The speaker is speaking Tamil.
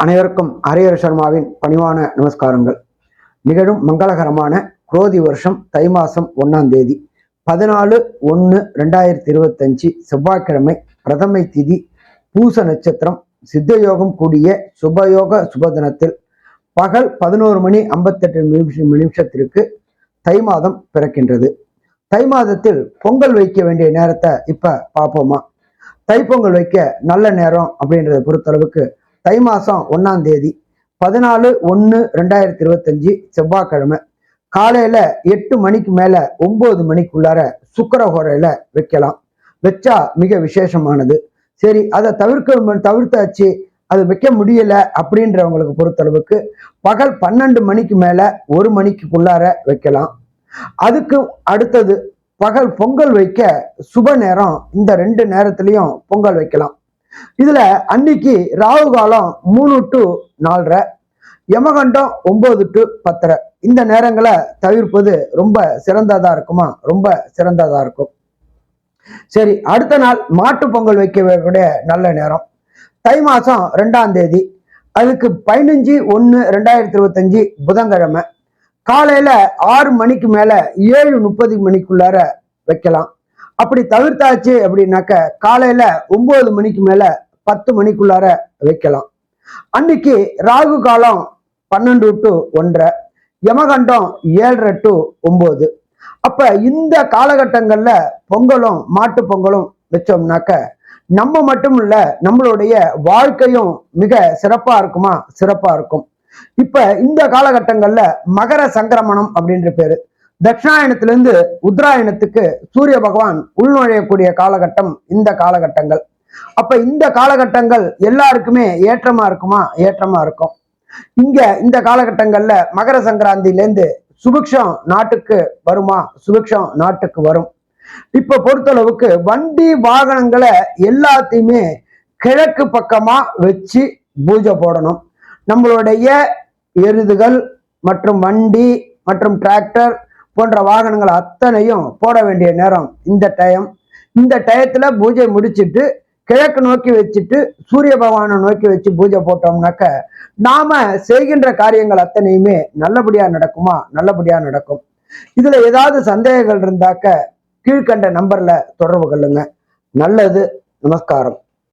அனைவருக்கும் ஹரிஹர சர்மாவின் பணிவான நமஸ்காரங்கள். நிகழும் மங்களகரமான குரோதி வருஷம் தை மாசம் 1ஆம் தேதி 14/1/2025 செவ்வாய்க்கிழமை, பிரதமை திதி, பூச நட்சத்திரம், சித்தயோகம் கூடிய சுபயோக சுபதினத்தில் பகல் 11:58 தை மாதம் பிறக்கின்றது. தை மாதத்தில் பொங்கல் வைக்க வேண்டிய நேரத்தை இப்ப பார்ப்போமா. தைப்பொங்கல் வைக்க நல்ல நேரம் அப்படின்றத பொறுத்தளவுக்கு தை மாசம் 1ஆம் தேதி 14/1/2025 செவ்வாய்க்கிழமை காலையில 8 மணிக்கு மேல 9 மணிக்குள்ளார சுக்கிரஹோரையில வைக்கலாம். வச்சா மிக விசேஷமானது. சரி, அதை தவிர்த்தாச்சு, அது வைக்க முடியல அப்படின்றவங்களுக்கு பொறுத்தளவுக்கு பகல் 12 மணிக்கு மேல 1 மணிக்குள்ளார வைக்கலாம். அதுக்கு அடுத்தது பகல் பொங்கல் வைக்க சுப நேரம், இந்த 2 நேரத்திலையும் பொங்கல் வைக்கலாம். இதுல அன்னைக்கு ராகு காலம் 3 to 4:30, யமகண்டம் 9 to 10:30. இந்த நேரங்களை தவிர்ப்பது ரொம்ப சிறந்ததா இருக்குமா, ரொம்ப சிறந்ததா இருக்கும். சரி, அடுத்த நாள் மாட்டு பொங்கல் வைக்கக்கூடிய நல்ல நேரம் தை மாசம் 2ஆம் தேதி, அதுக்கு 15/1/2025 புதன்கிழமை காலையில 6 மணிக்கு மேல 7:30 மணிக்குள்ளார வைக்கலாம். அப்படி தவிர்த்தாச்சு அப்படின்னாக்க காலையில 9 மணிக்கு மேல 10 மணிக்குள்ளார வைக்கலாம். அன்னைக்கு ராகு காலம் 12 to 1:30, யமகண்டம் 7:30 to 9. அப்ப இந்த காலகட்டங்கள்ல பொங்கலும் மாட்டு பொங்கலும் வச்சோம்னாக்க நம்ம மட்டும் இல்ல, நம்மளுடைய வாழ்க்கையும் மிக சிறப்பா இருக்குமா, சிறப்பா இருக்கும். இப்ப இந்த காலகட்டங்கள்ல மகர சங்கிரமணம் அப்படின்ற பேரு. தட்சிணாயனத்திலிருந்து உத்தராயணத்துக்கு சூரிய பகவான் உள்நுழையக்கூடிய காலகட்டம் இந்த காலகட்டங்கள். அப்ப இந்த காலகட்டங்கள் எல்லாருக்குமே ஏற்றமா இருக்குமா, ஏற்றமா இருக்கும். இந்த காலகட்டங்கள்ல மகர சங்கராந்திலேருந்து சுபிக்ஷம் நாட்டுக்கு வருமா, சுபிக்ஷம் நாட்டுக்கு வரும். இப்ப பொறுத்தளவுக்கு வண்டி வாகனங்களை எல்லாத்தையுமே கிழக்கு பக்கமா வச்சு பூஜை போடணும். நம்மளுடைய எருதுகள் மற்றும் வண்டி மற்றும் டிராக்டர் போன்ற வாகனங்கள் அத்தனையும் போட வேண்டிய நேரம் இந்த டைம். இந்த டயத்துல பூஜை முடிச்சுட்டு கிழக்கு நோக்கி வச்சுட்டு சூரிய பகவானை நோக்கி வச்சு பூஜை போட்டோம்னாக்க நாம செய்கின்ற காரியங்கள் அத்தனையுமே நல்லபடியா நடக்குமா, நல்லபடியா நடக்கும். இதுல ஏதாவது சந்தேகங்கள் இருந்தாக்க கீழ்கண்ட நம்பர்ல தொடர்பு கொள்ளுங்க. நல்லது. நமஸ்காரம்.